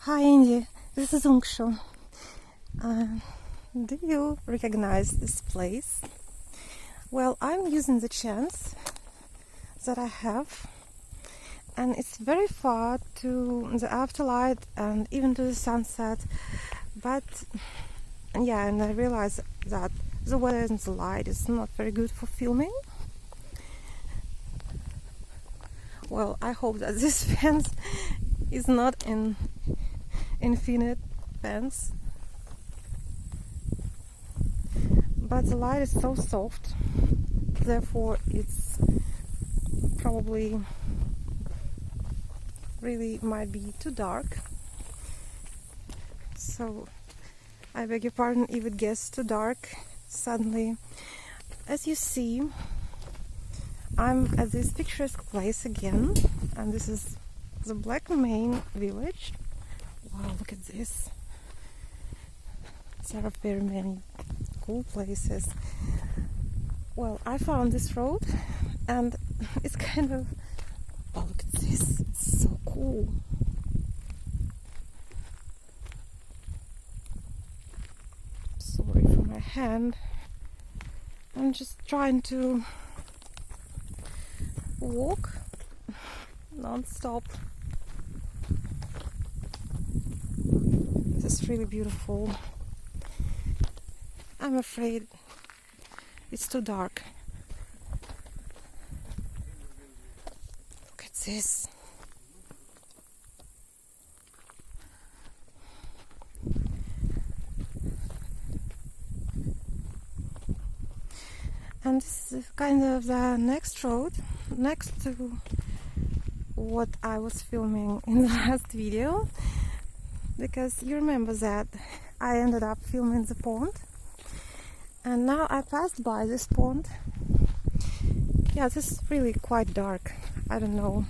Hi Andy, this is Unghshu. Do you recognize this place? Well, I'm using the chance that I have, and it's very far to the afterlight and even to the sunset, but yeah, and I realize that the weather and the light is not very good for filming. Well, I hope that this fence is not an infinite fence, but the light is so soft, therefore it's probably really might be too dark. So I beg your pardon if it gets too dark suddenly. As you see, I'm at this picturesque place again, and this is the Black Main village. Wow, look at this. There are very many cool places. Well, I found this road and it's kind of, oh, look at this, it's so cool. Sorry for my hand. I'm just trying to walk non-stop. This is really beautiful. I'm afraid it's too dark. Look at this. And this is kind of the next road, next to what I was filming in the last video, because you remember that I ended up filming the pond, and now I passed by this pond. Yeah, this is really quite dark. I don't know.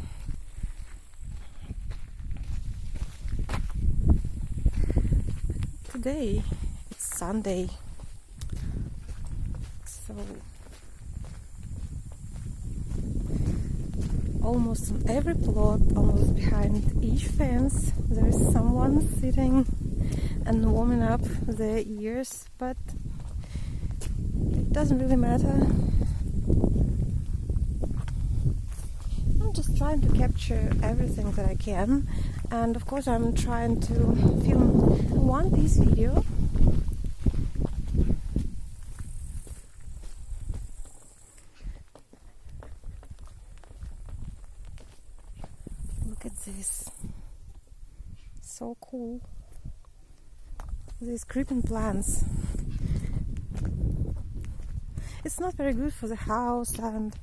Today it's Sunday, so almost on every plot, almost behind each fence, there is someone sitting and warming up their ears, but it doesn't really matter. I'm just trying to capture everything that I can, and of course I'm trying to film a one-piece video. Look at this, so cool. These creeping plants. It's not very good for the house, and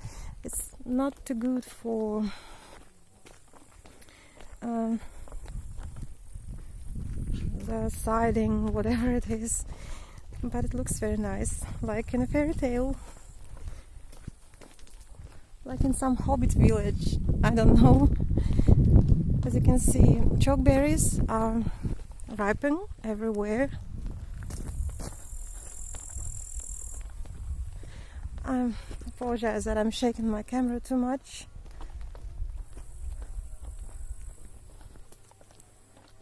it's not too good for the siding, whatever it is, but it looks very nice, like in a fairy tale, like in some hobbit village. I don't know. As you can see, chokeberries are ripening everywhere. I apologize that I'm shaking my camera too much.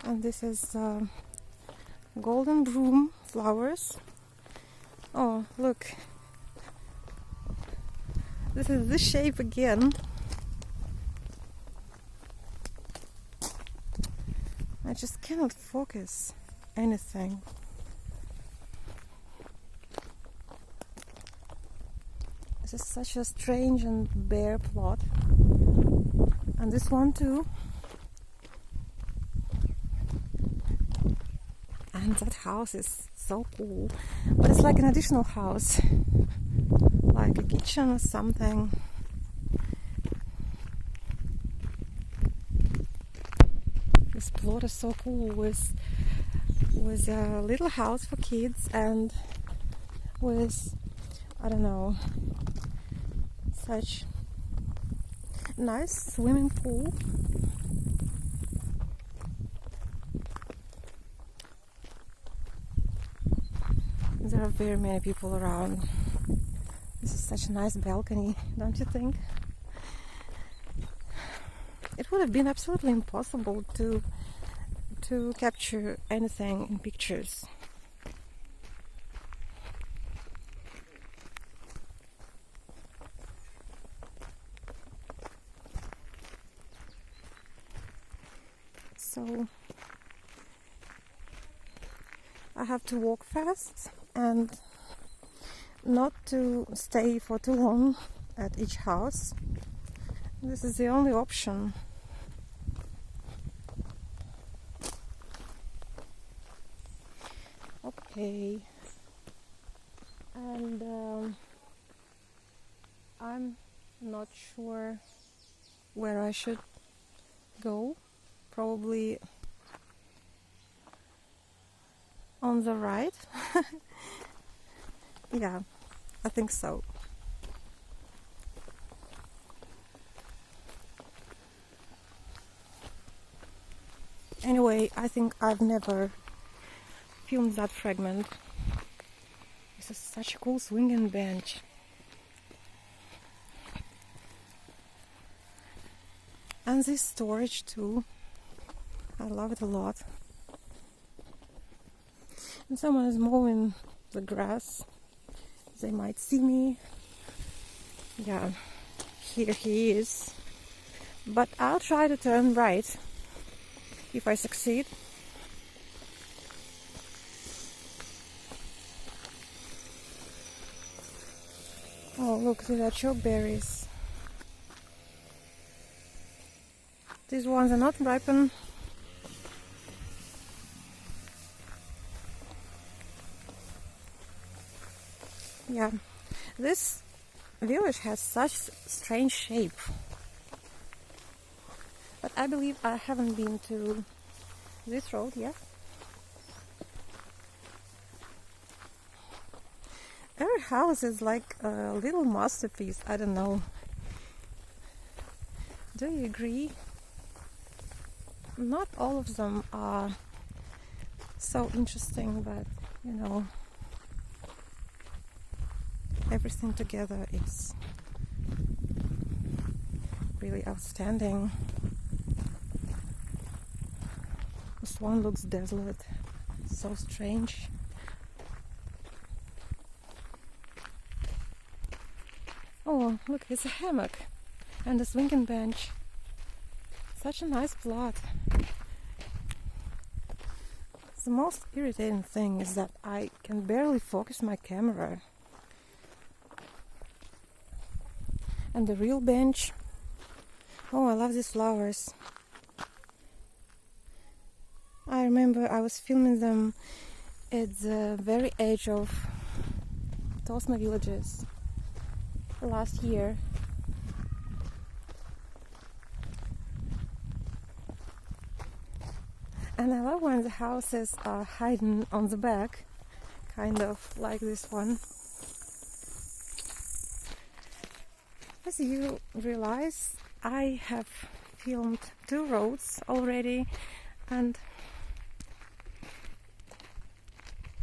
And this is golden broom flowers. Oh, look. This is this shape again. I just cannot focus anything. This is such a strange and bare plot. And this one too. And that house is so cool. But it's like an additional house, like a kitchen or something. This plot is so cool, with a little house for kids and with, I don't know, such nice swimming pool. There are very many people around. This is such a nice balcony, don't you think? It would have been absolutely impossible to to capture anything in pictures. So I have to walk fast and not to stay for too long at each house. This is the only option. Okay, and I'm not sure where I should go. Probably on the right. Yeah, I think so. Anyway, I think I've never filmed that fragment. This is such a cool swinging bench. And this storage too. I love it a lot. And someone is mowing the grass. They might see me. Yeah, here he is. But I'll try to turn right if I succeed. Oh, look, these are chokeberries. These ones are not ripened. Yeah, this village has such strange shape. But I believe I haven't been to this road yet. Every house is like a little masterpiece, I don't know. Do you agree? Not all of them are so interesting, but you know, everything together is really outstanding. This one looks desolate, so strange. Oh, look, it's a hammock and a swinging bench. Such a nice plot. The most irritating thing is that I can barely focus my camera. And the real bench. Oh, I love these flowers. I remember I was filming them at the very edge of Tosna villages last year. And I love when the houses are hidden on the back, kind of like this one. As you realize, I have filmed 2 roads already, and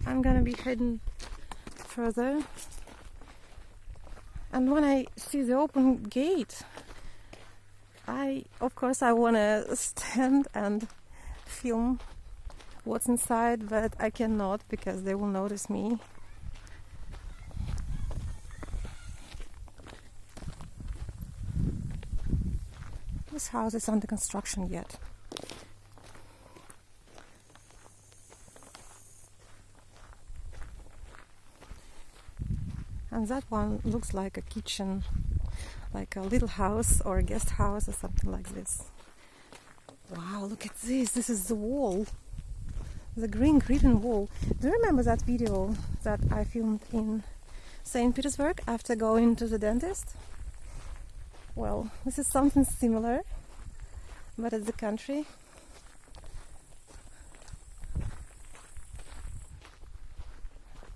I'm gonna be heading further. And when I see the open gate, of course I wanna stand and film what's inside, but I cannot because they will notice me. This house is under construction yet. And that one looks like a kitchen, like a little house or a guest house or something like this. Wow, look at this. This is the wall. The green curtain wall. Do you remember that video that I filmed in St. Petersburg after going to the dentist? Well, this is something similar, but it's the country.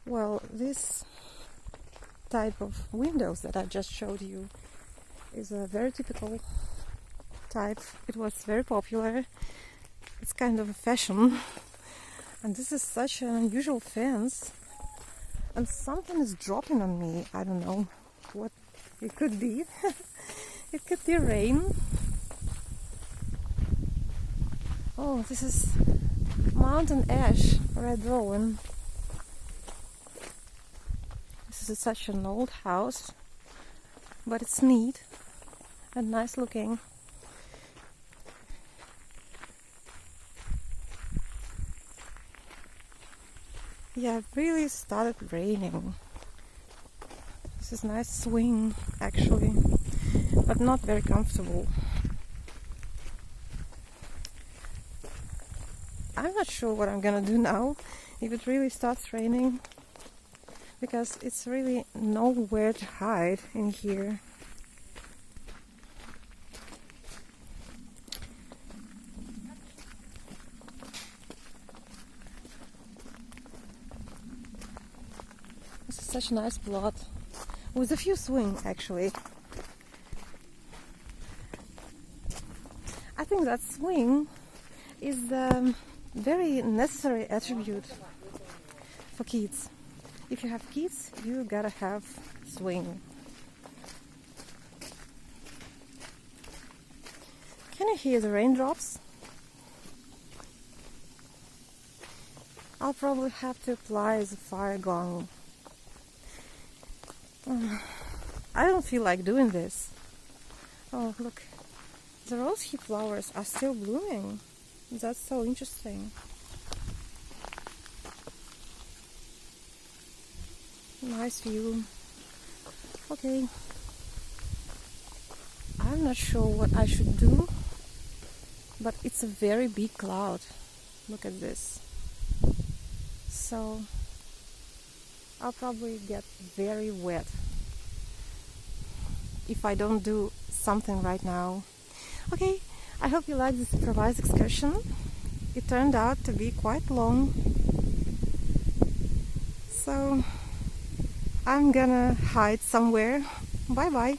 Well, this type of windows that I just showed you is a very typical type. It was very popular. It's kind of a fashion. And this is such an unusual fence. And something is dropping on me. I don't know what it could be. It could be rain. Oh, this is mountain ash, red rowan. This is such an old house, but it's neat and nice looking. Yeah, it really started raining. This is a nice swing actually, but not very comfortable. I'm not sure what I'm gonna do now if it really starts raining, because it's really nowhere to hide in here. This is such a nice plot with a few swing actually. I think that swing is the very necessary attribute for kids. If you have kids, you gotta have swing. Can you hear the raindrops? I'll probably have to apply the fire gong. I don't feel like doing this. Oh, look. The rosehip flowers are still blooming. That's so interesting. Nice view. Okay. I'm not sure what I should do, but it's a very big cloud. Look at this. So I'll probably get very wet if I don't do something right now. Okay, I hope you liked this improvised excursion. It turned out to be quite long, so I'm gonna hide somewhere. Bye bye.